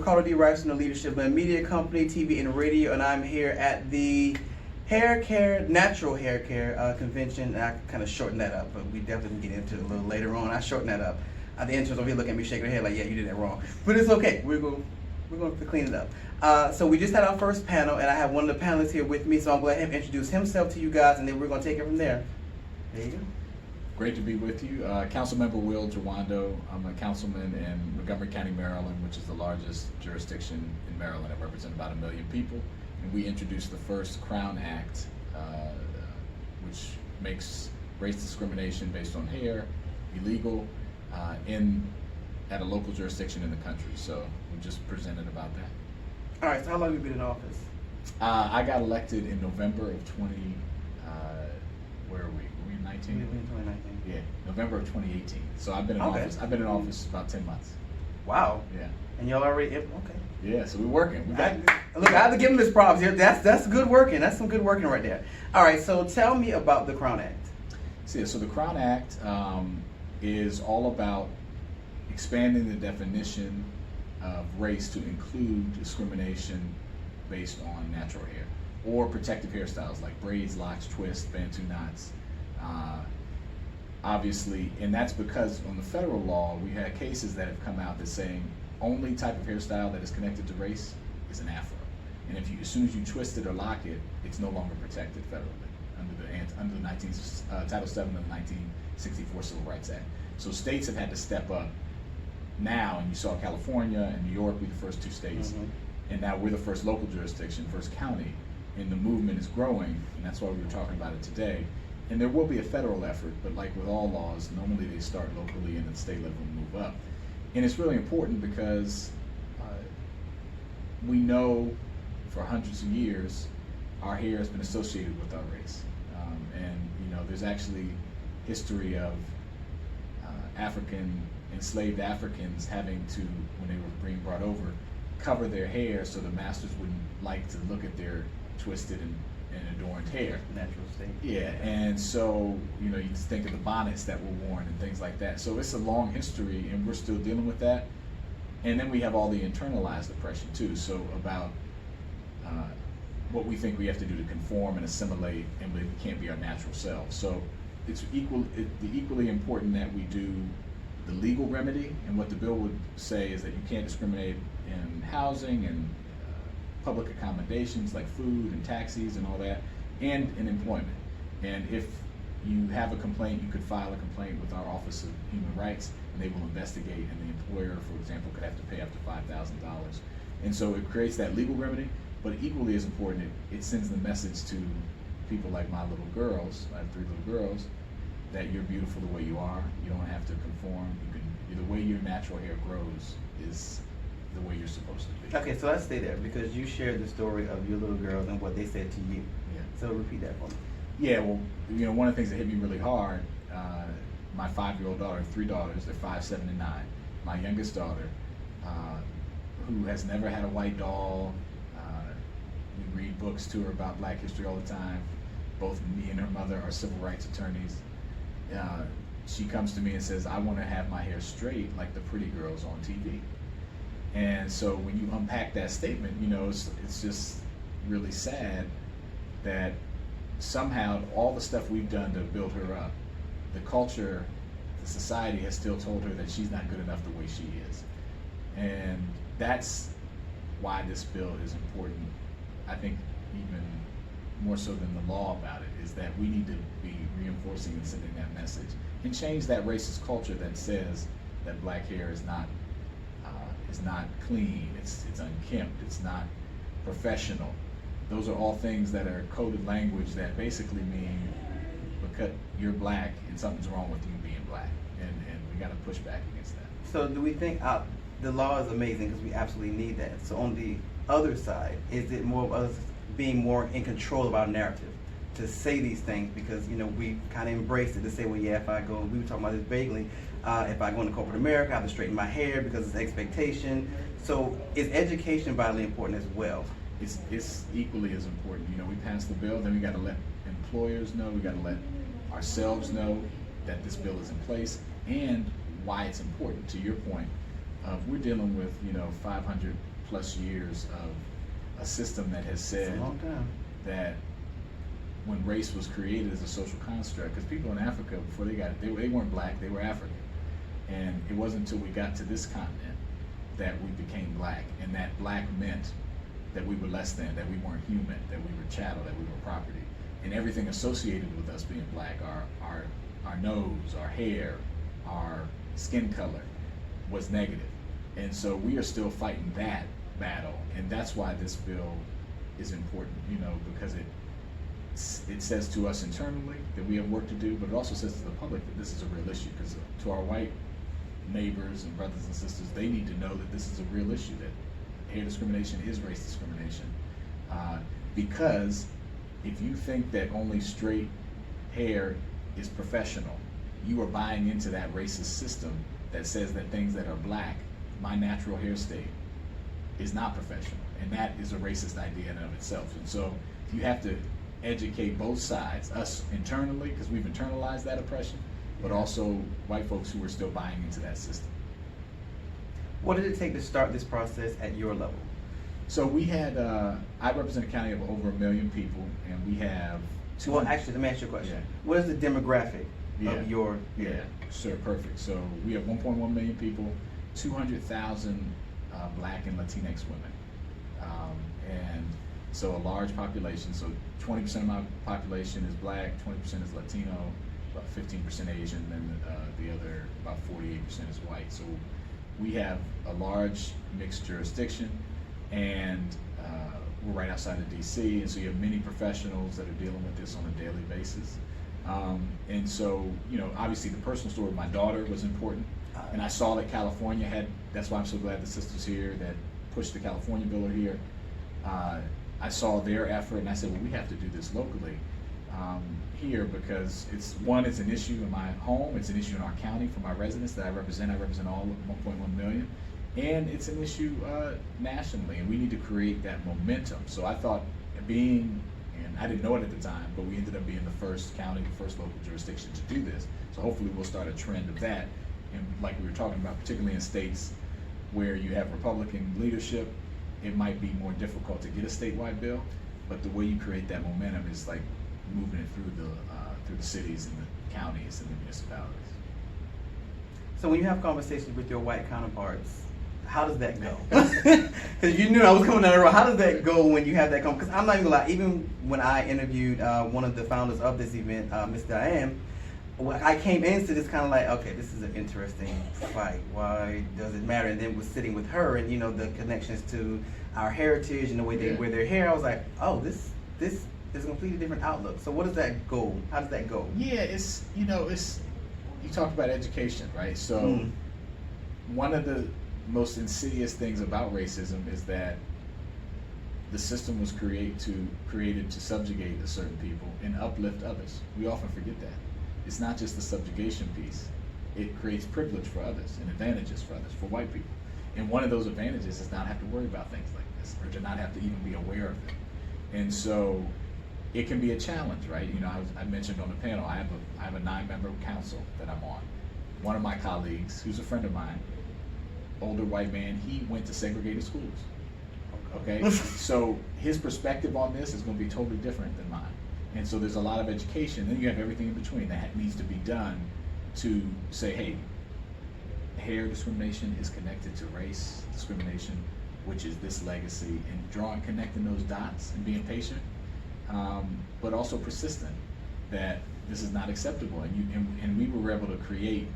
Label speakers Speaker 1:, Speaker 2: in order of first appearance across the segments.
Speaker 1: Carlo D. Rice from the Leadership Blend Media Company, TV and radio, and I'm here at the natural hair care convention. And I kind of shortened that up, but we definitely can get into it a little later on. I shortened that up. The interns over here looking at me shaking their head like, yeah, you did that wrong. But it's okay. We're going to clean it up. So we just had our first panel, and I have one of the panelists here with me, so I'm going to let him introduce himself to you guys, and then we're going to take it from there. There you go.
Speaker 2: Great to be with you. Councilmember Will Jawando. I'm a councilman in Montgomery County, Maryland, which is the largest jurisdiction in Maryland. It represents about 1 million people. And we introduced the first Crown Act, which makes race discrimination based on hair illegal at a local jurisdiction in the country. So we just presented about that.
Speaker 1: All right, so how long have you been in office?
Speaker 2: I got elected in November of where are we? 2019?
Speaker 1: 2019.
Speaker 2: Yeah, November of 2018. So I've been in office. I've been in office about 10 months.
Speaker 1: Wow.
Speaker 2: Yeah.
Speaker 1: And y'all already okay.
Speaker 2: Yeah, so we're working.
Speaker 1: Look, I have to give him his props here. That's good working. That's some good working right there. All right, so tell me about the Crown Act.
Speaker 2: So the Crown Act is all about expanding the definition of race to include discrimination based on natural hair or protective hairstyles like braids, locks, twists, bantu knots. Obviously, and that's because on the federal law, we had cases that have come out that saying only type of hairstyle that is connected to race is an afro. And if you, as soon as you twist it or lock it, it's no longer protected federally under the Title VII of the 1964 Civil Rights Act. So states have had to step up now, and you saw California and New York be the first two states, and now we're the first local jurisdiction, first county, and the movement is growing, and that's why we were talking about it today. And there will be a federal effort, but like with all laws, normally they start locally and at the state level and move up. And it's really important because we know for hundreds of years our hair has been associated with our race. And you know, there's actually history of enslaved Africans having to, when they were being brought over, cover their hair so the masters wouldn't like to look at their twisted and adorned hair.
Speaker 1: Natural state.
Speaker 2: Yeah, and so, you know, you just think of the bonnets that were worn and things like that. So it's a long history, and we're still dealing with that. And then we have all the internalized oppression too, so about what we think we have to do to conform and assimilate, and we can't be our natural selves. So it's equally important that we do the legal remedy, and what the bill would say is that you can't discriminate in housing and public accommodations like food and taxis and all that, and in employment. And if you have a complaint, you could file a complaint with our Office of Human Rights, and they will investigate, and the employer, for example, could have to pay up to $5,000. And so it creates that legal remedy, but equally as important, it sends the message to people like my little girls, I have 3 little girls, that you're beautiful the way you are. You don't have to conform. The way your natural hair grows is the way you're supposed to be.
Speaker 1: Okay, so let's stay there because you shared the story of your little girls and what they said to you.
Speaker 2: Yeah.
Speaker 1: So repeat that for me.
Speaker 2: Yeah, well, you know, one of the things that hit me really hard, my 5-year-old daughter, 3 daughters, they're 5, 7, and 9. My youngest daughter, who has never had a white doll, we read books to her about Black history all the time. Both me and her mother are civil rights attorneys. She comes to me and says, I want to have my hair straight like the pretty girls on TV. And so when you unpack that statement, you know, it's just really sad that somehow all the stuff we've done to build her up, the culture, the society has still told her that she's not good enough the way she is. And that's why this bill is important. I think even more so than the law about it, is that we need to be reinforcing and sending that message and change that racist culture that says that black hair is not clean, it's unkempt, it's not professional. Those are all things that are coded language that basically mean because you're black and something's wrong with you being black, and we got to push back against that.
Speaker 1: So do we think the law is amazing because we absolutely need that. So on the other side, is it more of us being more in control of our narrative to say these things because, you know, we kind of embraced it to say, well, yeah, if I go, we were talking about this vaguely, if I go into corporate America, I have to straighten my hair because it's expectation. So is education vitally important as well?
Speaker 2: It's equally as important. You know, we passed the bill, then we got to let employers know, we got to let ourselves know that this bill is in place and why it's important. To your point, we're dealing with 500 plus years of a system that has
Speaker 1: It's
Speaker 2: said
Speaker 1: a long time.
Speaker 2: that when race was created as a social construct, because people in Africa before they got it, they weren't black, they were African, and it wasn't until we got to this continent that we became black, and that black meant that we were less than, that we weren't human, that we were chattel, that we were property, and everything associated with us being black, our nose, our hair, our skin color, was negative. And so we are still fighting that battle, and that's why this bill is important, because it says to us internally that we have work to do, but it also says to the public that this is a real issue, because to our white neighbors and brothers and sisters, they need to know that this is a real issue, that hair discrimination is race discrimination. Because if you think that only straight hair is professional, you are buying into that racist system that says that things that are black, my natural hair state, is not professional, and that is a racist idea in and of itself. And so you have to educate both sides, us internally, because we've internalized that oppression, but also white folks who are still buying into that system.
Speaker 1: What did it take to start this process at your level?
Speaker 2: So we had, I represent a county of over 1 million people, and we have
Speaker 1: Well, actually, let me ask you a question.
Speaker 2: Yeah.
Speaker 1: What is the demographic
Speaker 2: Yeah.
Speaker 1: of your?
Speaker 2: Yeah, sure, perfect. So we have 1.1 million people, 200,000 Black and Latinx women, and so a large population. So 20% of my population is Black, 20% is Latino, about 15% Asian, and the other about 48% is white. So we have a large mixed jurisdiction, and we're right outside of DC, and so you have many professionals that are dealing with this on a daily basis. And so, obviously the personal story of my daughter was important, and I saw that California had, that's why I'm so glad the sisters here that pushed the California bill are here. I saw their effort, and I said, well, we have to do this locally here, because it's an issue in my home, it's an issue in our county for my residents that I represent all 1.1 million, and it's an issue nationally, and we need to create that momentum. So I thought and I didn't know it at the time, but we ended up being the first county, the first local jurisdiction to do this. So hopefully we'll start a trend of that. And like we were talking about, particularly in states where you have Republican leadership, it might be more difficult to get a statewide bill, but the way you create that momentum is like moving it through the cities and the counties and the municipalities.
Speaker 1: So when you have conversations with your white counterparts, how does that go? Because you knew I was coming down the road. How does that go when you have that conversation? Because I'm not even gonna lie, even when I interviewed one of the founders of this event, Miss Diane, I came into this kind of like, okay, this is an interesting fight. Why does it matter? And then was sitting with her, and the connections to our heritage and the way they wear their hair. I was like, oh, this is a completely different outlook. So what does that go? How does that go?
Speaker 2: Yeah, it's you talked about education, right? So one of the most insidious things about racism is that the system was created to subjugate a certain people and uplift others. We often forget that. It's not just the subjugation piece. It creates privilege for others and advantages for others, for white people. And one of those advantages is not have to worry about things like this, or to not have to even be aware of them. And so it can be a challenge, right? I mentioned on the panel, I have a 9-member council that I'm on. One of my colleagues, who's a friend of mine, older white man, he went to segregated schools. Okay, so his perspective on this is going to be totally different than mine. And so there's a lot of education. Then you have everything in between that needs to be done to say, hey, hair discrimination is connected to race discrimination, which is this legacy, and connecting those dots and being patient, but also persistent that this is not acceptable. And we were able to create,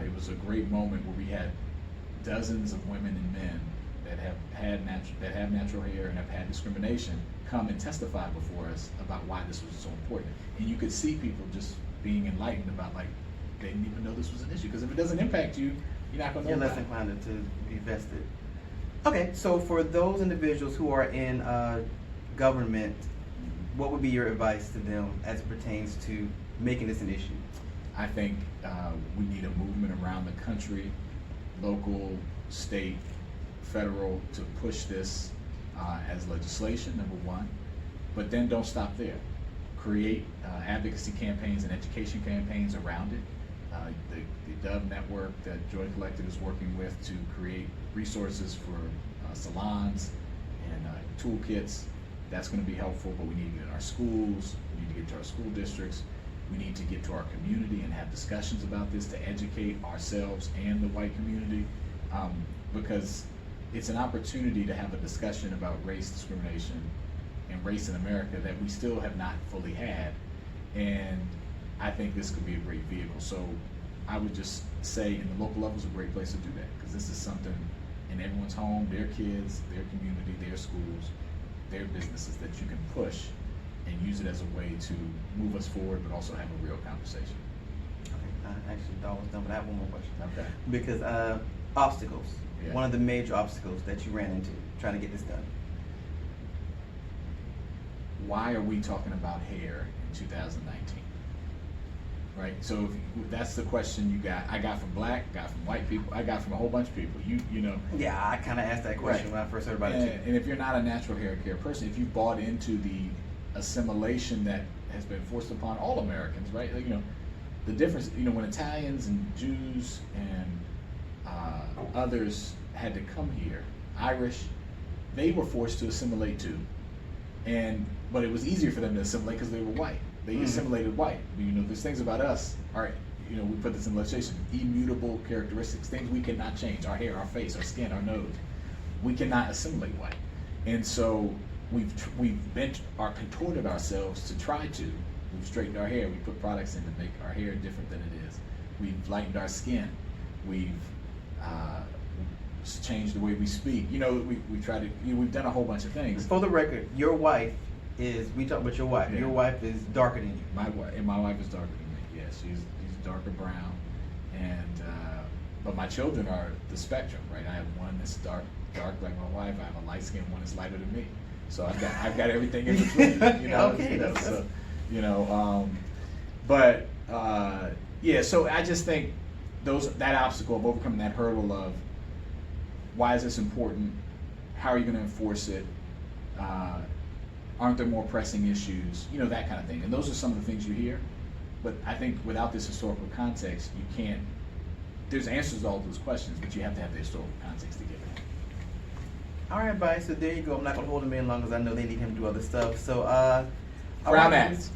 Speaker 2: it was a great moment where we had dozens of women and men that have natural hair and have had discrimination come and testify before us about why this was so important. And you could see people just being enlightened about, like, they didn't even know this was an issue, because if it doesn't impact you, you're not going to know.
Speaker 1: You're less inclined to be vested. Okay, so for those individuals who are in government, what would be your advice to them as it pertains to making this an issue?
Speaker 2: I think we need a movement around the country, local, state, federal, to push this as legislation, number one, but then don't stop there. Create advocacy campaigns and education campaigns around it. The Dove Network that Joy Collective is working with to create resources for salons and toolkits. That's going to be helpful, but we need to get in our schools, we need to get to our school districts, we need to get to our community and have discussions about this to educate ourselves and the white community, because it's an opportunity to have a discussion about race discrimination and race in America that we still have not fully had, and I think this could be a great vehicle. So I would just say in the local level is a great place to do that, because this is something in everyone's home, their kids, their community, their schools, their businesses that you can push and use it as a way to move us forward, but also have a real conversation.
Speaker 1: Okay, I actually thought I was done, but I have one more question.
Speaker 2: Okay.
Speaker 1: Because obstacles,
Speaker 2: Yeah.
Speaker 1: one of the major obstacles that you ran into trying to get this done.
Speaker 2: Why are we talking about hair in 2019? Right, so that's the question I got from black, got from white people, I got from a whole bunch of people. You know.
Speaker 1: Yeah, I kind of asked that question
Speaker 2: Right.
Speaker 1: when I first heard about it too.
Speaker 2: And if you're not a natural hair care person, if you bought into the assimilation that has been forced upon all Americans, right? Like, the difference, when Italians and Jews and others had to come here, Irish, they were forced to assimilate too. But it was easier for them to assimilate because they were white. They assimilated white. There's things about us, we put this in legislation, immutable characteristics, things we cannot change, our hair, our face, our skin, our nose. We cannot assimilate white. And so we've contorted ourselves to try to. We've straightened our hair, we put products in to make our hair different than it is. We've lightened our skin. We've changed the way we speak. We try to, we've done a whole bunch of things.
Speaker 1: For the record, your wife we talk about your wife.
Speaker 2: Yeah.
Speaker 1: Your wife is darker than you.
Speaker 2: My wife is darker than me. Yeah, she's darker brown, and but my children are the spectrum, right? I have one that's dark like my wife. I have a light skinned one that's lighter than me. So I've got everything in between.
Speaker 1: Okay.
Speaker 2: Yeah. So I just think that obstacle of overcoming that hurdle of why is this important? How are you going to enforce it? Aren't there more pressing issues? That kind of thing. And those are some of the things you hear. But I think without this historical context, you can't. There's answers to all those questions, but you have to have the historical context to get it.
Speaker 1: All right, bye. So there you go. I'm not gonna hold him in long because I know they need him to do other stuff. So
Speaker 2: Crown Act.